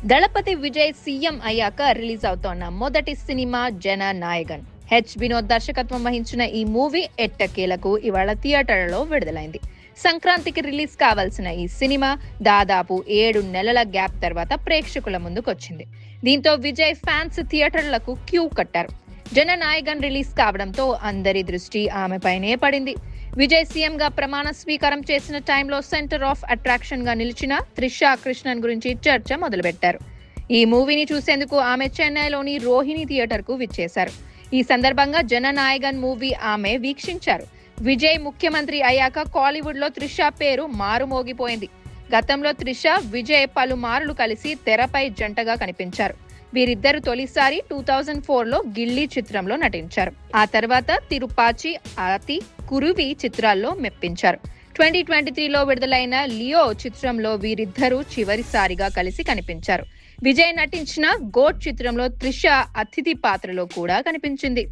దళపతి Vijay CM అయ్యాక release అవుతోన్న మొదటి cinema Jana Nayagan. Vinod దర్శకత్వం వహించిన ఈ మూవీ ఎట్టకేలకు ఇవాళ థియేటర్లలో విడుదలైంది. సంక్రాంతికి రిలీజ్ కావాల్సిన ఈ సినిమా దాదాపు 7 నెలల గ్యాప్ తర్వాత ప్రేక్షకుల ముందుకొచ్చింది. దీంతో విజయ్ ఫ్యాన్స్ థియేటర్లకు క్యూ కట్టారు. జననాయగన్ రిలీజ్ కావడంతో అందరి దృష్టి ఆమెపైనే పడింది. విజయ్ సీఎం గా ప్రమాణ స్వీకారం చేసిన టైంలో సెంటర్ ఆఫ్ అట్రాక్షన్ గా నిలిచిన త్రిషా కృష్ణన్ గురించి చర్చ మొదలుపెట్టారు. ఈ మూవీని చూసేందుకు ఆమె చెన్నైలోని రోహిణి థియేటర్ కు విచ్చేశారు. ఈ సందర్భంగా జననాయగన్ మూవీ ఆమె వీక్షించారు. విజయ్ ముఖ్యమంత్రి అయ్యాక కాలీవుడ్ లో త్రిషా పేరు మారుమోగిపోయింది. గతంలో త్రిషా, విజయ్ పలుమార్లు కలిసి తెరపై జంటగా కనిపించారు. వీరిద్దరు తొలిసారి 2004లో గిల్లీ చిత్రంలో నటించారు. ఆ తర్వాత తిరుపాచి, ఆతి, కురువి చిత్రాల్లో మెప్పించారు. 2023లో విడుదలైన లియో చిత్రంలో వీరిద్దరూ చివరిసారిగా కలిసి కనిపించారు. విజయ్ నటించిన గోట్ చిత్రంలో త్రిష అతిథి పాత్రలో కూడా కనిపించింది.